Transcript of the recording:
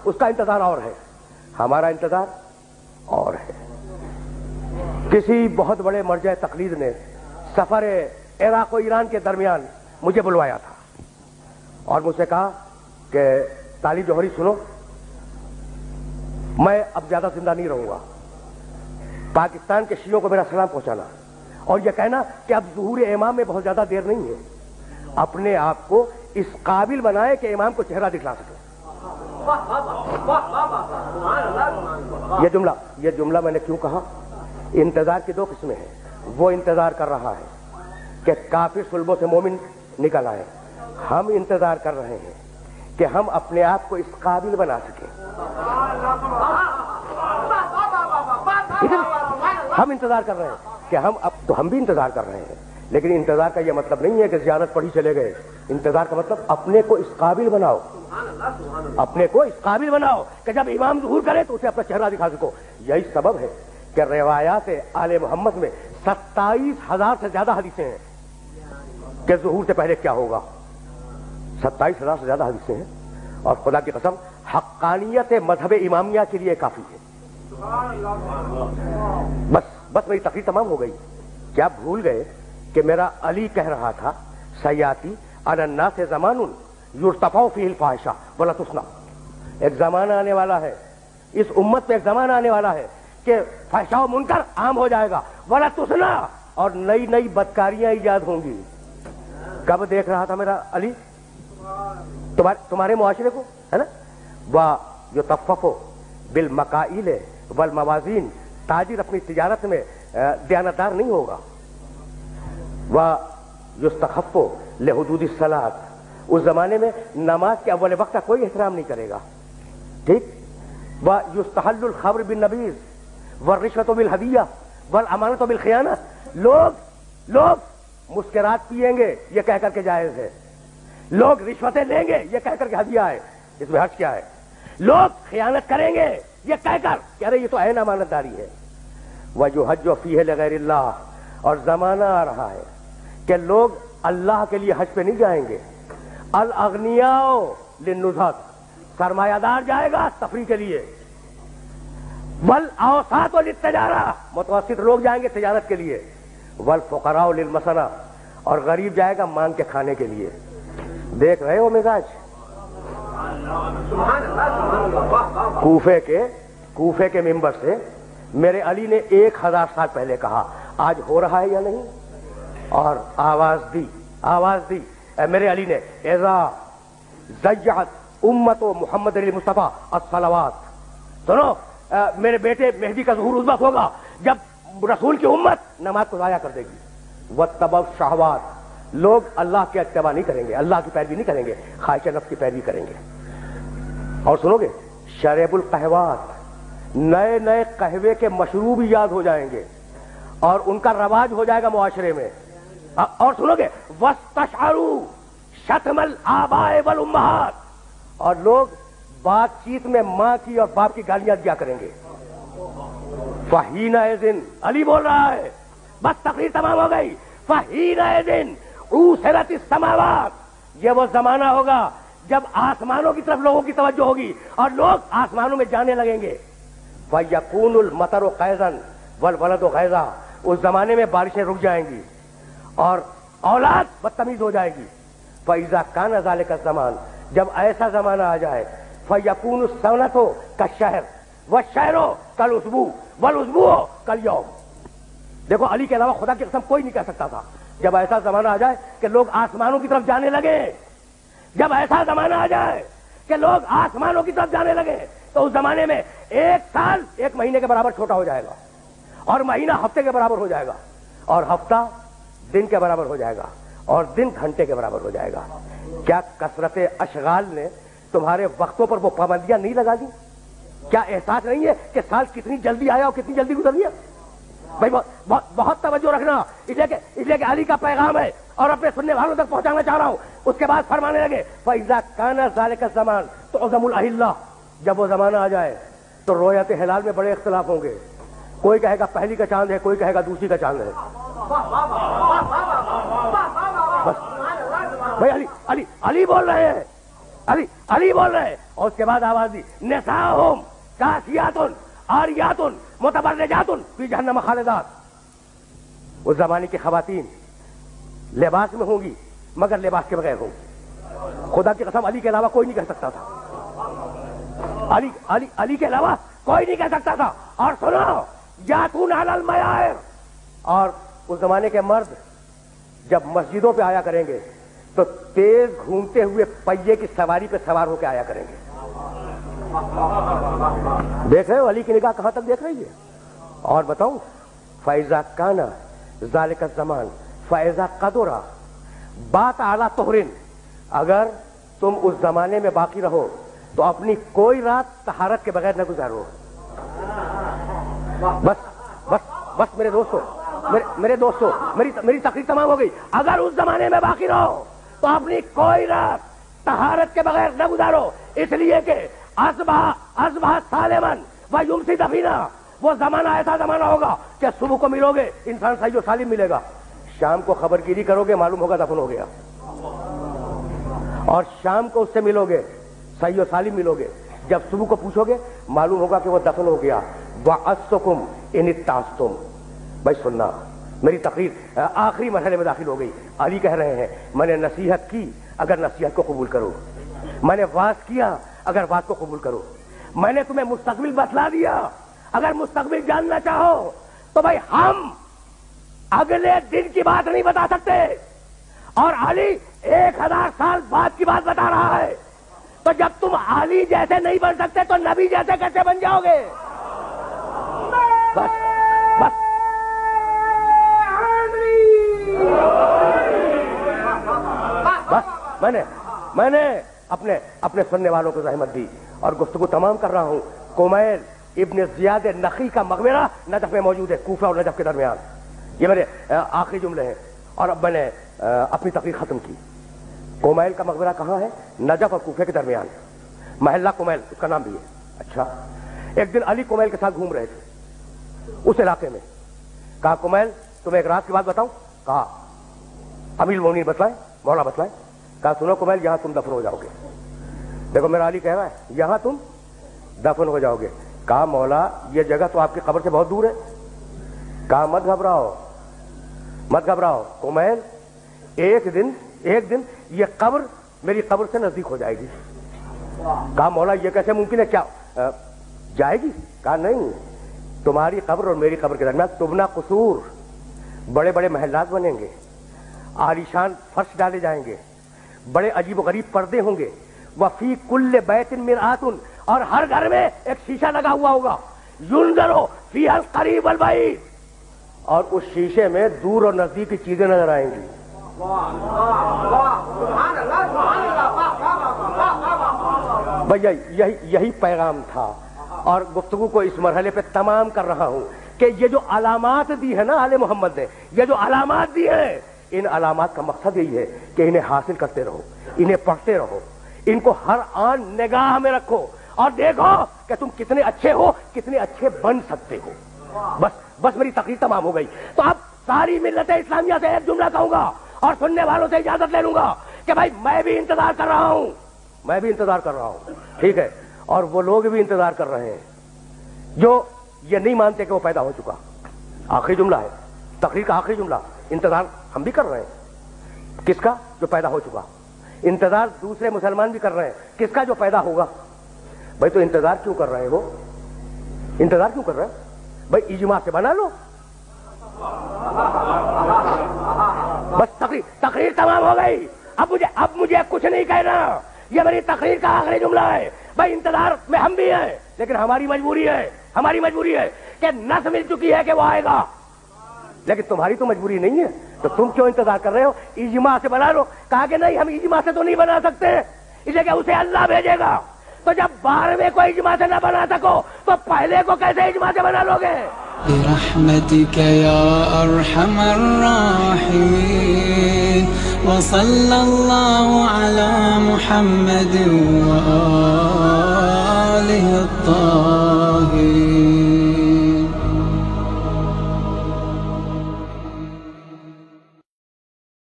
اس کا انتظار اور ہے، ہمارا انتظار اور ہے۔ کسی بہت بڑے مرجع تقلید نے سفر عراق و ایران کے درمیان مجھے بلوایا تھا اور مجھ سے کہا کہ طالب جوہری سنو، میں اب زیادہ زندہ نہیں رہوں گا، پاکستان کے شیعوں کو میرا سلام پہنچانا اور یہ کہنا کہ اب ظہور امام میں بہت زیادہ دیر نہیں ہے، اپنے آپ کو اس قابل بنائے کہ امام کو چہرہ دکھلا سکے۔ یہ جملہ میں نے کیوں کہا؟ انتظار کی دو قسمیں ہیں، وہ انتظار کر رہا ہے کہ کافر صلبوں سے مومن نکل آئے، ہم انتظار کر رہے ہیں کہ ہم اپنے آپ کو اس قابل بنا سکیں۔ ہم انتظار کر رہے ہیں کہ ہم بھی انتظار کر رہے ہیں، لیکن انتظار کا یہ مطلب نہیں ہے کہ زیارت پڑھی چلے گئے، انتظار کا مطلب اپنے کو اس قابل بناؤ، اپنے کو اس قابل بناؤ کہ جب امام ظہور کرے تو اسے اپنا چہرہ دکھا سکو۔ یہی سبب ہے کہ روایات آل محمد میں 27,000 سے زیادہ حدیثیں ہیں کہ ظہور سے پہلے کیا ہوگا، 27,000 سے زیادہ حدیثیں ہیں، اور خدا کی قسم حقانیت مذہب امامیہ کے لیے کافی ہے۔ بس میری تقریر تمام ہو گئی۔ کیا بھول گئے کہ میرا علی کہہ رہا تھا سیاتی علی الناس زمان یرتفع فیہ الفاحشہ ولا تسنى، ایک زمانہ آنے والا ہے، اس امت پہ ایک زمانہ آنے والا ہے کہ فحشاء و منکر عام ہو جائے گا، ولا تسنى، اور نئی نئی بدکاریاں ایجاد ہوں گی۔ کب دیکھ رہا تھا میرا علی تمہارے معاشرے کو، ہے نا؟ وَيُطَفَّفُ بِالْمَقَائِلِ وَالْمَوَازِينِ، تاجر اپنی تجارت میں دیانتدار نہیں ہوگا۔ وَيُسْتَخَفُّ لِحُدُودِ الصَّلَاةِ، اس زمانے میں نماز کے اول وقت کا کوئی احترام نہیں کرے گا، ٹھیک؟ وَيُسْتَحَلُّ الْخَمْرُ بِالنَّبِيذِ وَالرِّشْوَةُ بِالْهَدِيَّةِ وَالْأَمَانَةُ بِالْخِيَانَةِ، لوگ مسکرات پیئیں گے یہ کہہ کر کے جائز ہے، لوگ رشوتیں لیں گے یہ کہہ کر کے ہدیہ ہے، اس میں حرج کیا ہے؟ لوگ خیانت کریں گے یہ کہہ کر کہ ارے یہ تو عین امانت داری ہے۔ وَيُحَجُّ فِيهِ لِغَيْرِ اللَّهِ، اور زمانہ آ رہا ہے کہ لوگ اللہ کے لیے حج پہ نہیں جائیں گے۔ الاغنیاء للنزهة، سرمایہ دار جائے گا تفریح کے لیے، والاوساط للتجارہ، متوسط لوگ جائیں گے تجارت کے لیے، والفقراء للمسنہ، اور غریب جائے گا مانگ کے کھانے کے لیے۔ دیکھ رہے ہو مزاج کوفے کے منبر سے میرے علی نے 1000 سال پہلے کہا، آج ہو رہا ہے یا نہیں؟ اور آواز دی میرے علی نے، اذا ضیعت امت محمد علی مصطفیٰ الصلوات، سنو میرے بیٹے مہدی کا ظہور اس وقت ہوگا جب رسول کی امت نماز کو ضائع کر دے گی۔ واتبعوا الشہوات، لوگ اللہ کے اتباع نہیں کریں گے، اللہ کی پیروی نہیں کریں گے، خواہش نفس کی پیروی کریں گے۔ اور سنو گے شریب القہوات، نئے نئے قہوے کے مشروب یاد ہو جائیں گے اور ان کا رواج ہو جائے گا معاشرے میں۔ اور سنو گے واستشعروا شتم الآباء والامہات، اور لوگ بات چیت میں ماں کی اور باپ کی گالیاں دیا کریں گے۔ فحینئذ، علی بول رہا ہے، بس تقریر تمام ہو گئی۔ فحینئذ عُوسِرَتِ السَّمَاوَاتُ، یہ وہ زمانہ ہوگا جب آسمانوں کی طرف لوگوں کی توجہ ہوگی اور لوگ آسمانوں میں جانے لگیں گے۔ وَيَكُونُ الْمَطَرُ غَيْظًا وَالْوَلَدُ غَيْظًا، اس زمانے میں بارشیں رک جائیں گی اور اولاد بدتمیز ہو جائے گی۔ فَإِذَا كَانَ ذَلِكَ الزَّمَانُ، جب ایسا زمانہ آ جائے، فَيَكُونُ السَّنَةُ كَالشَّهْرِ وَالشَّهْرُ كَالْأُسْبُوعِ وَالْأُسْبُوعُ كَالْيَوْمِ۔ دیکھو علی کے علاوہ خدا کی قسم کوئی نہیں کہہ سکتا تھا جب ایسا زمانہ آ جائے کہ لوگ آسمانوں کی طرف جانے لگے، جب ایسا زمانہ آ جائے کہ لوگ آسمانوں کی طرف جانے لگے تو اس زمانے میں 1 سال 1 مہینے کے برابر چھوٹا ہو جائے گا، اور مہینہ ہفتے کے برابر ہو جائے گا، اور ہفتہ دن کے برابر ہو جائے گا، اور دن گھنٹے کے برابر ہو جائے گا۔ کیا کثرت اشغال نے تمہارے وقتوں پر وہ پابندیاں نہیں لگا دی؟ کیا احساس نہیں ہے کہ سال کتنی جلدی آیا اور کتنی جلدی گزر گیا؟ بھائی بہت توجہ رکھنا، اس لیے کہ علی کا پیغام ہے اور اپنے سننے والوں تک پہنچانا چاہ رہا ہوں۔ اس کے بعد فرمانے لگے فَإِذَا كَانَ ذَلِكَ الزَّمَانُ تُعْظَمُ الْأَهِلَّةُ، جب وہ زمانہ آ جائے تو رویت ہلال میں بڑے اختلاف ہوں گے، کوئی کہے گا پہلی کا چاند ہے، کوئی کہے گا دوسری کا چاند ہے۔ بس بھائی علی بول رہے ہیں، علی علی بول رہے ہیں. اور اس کے بعد آواز دی نساؤہم کاسیاتن عاریاتن متبرجاتن فی جہنم خالدات. اس زمانے کی خواتین لباس میں ہوں گی مگر لباس کے بغیر ہوں گی. خدا کی قسم علی کے علاوہ کوئی نہیں کہہ سکتا تھا. علی کے علاوہ کوئی نہیں کہہ سکتا تھا. اور سنو یاتون علی المیائر. اور اس زمانے کے مرد جب مسجدوں پہ آیا کریں گے تو تیز گھومتے ہوئے پہیے کی سواری پہ سوار ہو کے آیا کریں گے. دیکھ رہے ہو علی کی نگاہ کہاں تک دیکھ رہی ہے. اور بتاؤں فَإِذَا كَانَ ذَلِكَ الزَّمَانُ فَإِذَا قَدُرَ بَاتَ عَلَى طُهْرٍ. اگر تم اس زمانے میں باقی رہو تو اپنی کوئی رات طہارت کے بغیر نہ گزارو. بس بس بس میرے دوستو میری تقریر تمام ہو گئی. اگر اس زمانے میں باقی رہو تو اپنی کوئی رات طہارت کے بغیر نہ گزارو. اس لیے کہ اصبح سالمن و یمسی دفینا. وہ زمانہ ایسا زمانہ ہوگا کہ صبح کو ملو گے انسان صحیح و سالم ملے گا, شام کو خبر گیری کرو گے معلوم ہوگا دفن ہو گیا, اور شام کو اس سے ملو گے صحیح و سالم ملو گے. جب صبح کو پوچھو گے معلوم ہوگا کہ وہ دفن ہو گیا. وَأَسْتُكُمْ إِنِ اتَّعَسْتُمْ. بھائی سننا, میری تقریر آخری مرحلے میں داخل ہو گئی. علی کہہ رہے ہیں میں نے نصیحت کی اگر نصیحت کو قبول کرو, میں نے واز کیا اگر واز کو قبول کرو, میں نے تمہیں مستقبل بتلا دیا اگر مستقبل جاننا چاہو تو بھائی ہم اگلے دن کی بات نہیں بتا سکتے, اور علی 1000 سال بعد کی بات بتا رہا ہے. تو جب تم علی جیسے نہیں بن سکتے تو نبی جیسے کیسے بن جاؤ گے؟ بس بس بس میں نے اپنے سننے والوں کو زحمت دی اور گفتگو تمام کر رہا ہوں. کمیل ابن زیاد نخی کا مقبرہ نجف میں موجود ہے, کوفہ اور نجف کے درمیان. یہ میرے آخری جملے ہیں اور اب میں نے اپنی تقریر ختم کی. کمیل کا مقبرہ کہاں ہے؟ نجف اور کوفہ کے درمیان, محلہ کمیل اس کا نام بھی ہے. اچھا, ایک دن علی کمیل کے ساتھ گھوم رہے تھے اس علاقے میں. کہا کمیل تمہیں ایک راز کی بات بتاؤں؟ کہا امیر المومنین بتلائیں, مولا بتلائیں. کہا سنو کمیل یہاں تم دفن ہو جاؤ گے. دیکھو میرا علی کہہ رہا ہے یہاں تم دفن ہو جاؤ گے. کہا مولا یہ جگہ تو آپ کی قبر سے بہت دور ہے. کہا مت گھبراؤ کمیل, ایک دن یہ قبر میری قبر سے نزدیک ہو جائے گی. کہا مولا یہ کیسے ممکن ہے, کیا جائے گی؟ کہا نہیں, تمہاری قبر اور میری قبر کے درمیان تبنا قصور, بڑے بڑے محلات بنیں گے, عالیشان فرش ڈالے جائیں گے, بڑے عجیب و غریب پردے ہوں گے. وفی کل بیت مرآت, اور ہر گھر میں ایک شیشہ لگا ہوا ہوگا. ینظر فیہا القریب والبعید, اور اس شیشے میں دور اور نزدیک کی چیزیں نظر آئیں گی. بھیا یہی پیغام تھا, اور گفتگو کو اس مرحلے پہ تمام کر رہا ہوں کہ یہ جو علامات دی ہے نا آل محمد نے, یہ جو علامات دی ہیں, ان علامات کا مقصد یہی ہے کہ انہیں حاصل کرتے رہو, انہیں پڑھتے رہو, ان کو ہر آن نگاہ میں رکھو اور دیکھو کہ تم کتنے اچھے ہو, کتنے اچھے بن سکتے ہو. بس میری تقریر تمام ہو گئی. تو اب ساری ملت اسلامیہ سے ایک جملہ کہوں گا اور سننے والوں سے اجازت لے لوں گا کہ بھائی میں بھی انتظار کر رہا ہوں, ٹھیک ہے, اور وہ لوگ بھی انتظار کر رہے ہیں جو یہ نہیں مانتے کہ وہ پیدا ہو چکا. آخری جملہ ہے تقریر کا, آخری جملہ. انتظار ہم بھی کر رہے ہیں, کس کا؟ جو پیدا ہو چکا. انتظار دوسرے مسلمان بھی کر رہے ہیں, کس کا؟ جو پیدا ہوگا. بھائی تو انتظار کیوں کر رہے ہو؟ انتظار کیوں کر رہے ہیں؟ بھائی اجماع سے بنا لو. بس تقریر تمام ہو گئی. اب مجھے کچھ نہیں کہنا, یہ میری تقریر کا آخری جملہ ہے. بھائی انتظار میں ہم بھی ہیں, لیکن ہماری مجبوری ہے کہ نس مل چکی ہے کہ وہ آئے گا, لیکن تمہاری تو مجبوری نہیں ہے. تو تم کیوں انتظار کر رہے ہو؟ اجماع سے بنا لو. کہا کہ نہیں ہم اجماع سے تو نہیں بنا سکتے, اس لیے کہ اسے اللہ بھیجے گا. تو جب 12ویں کو اجماع سے نہ بنا سکو تو پہلے کو کیسے اجماع سے بنا لو گے؟ برحمتك يا أرحم الراحمين وصلى الله على محمد وآله الطاهرين.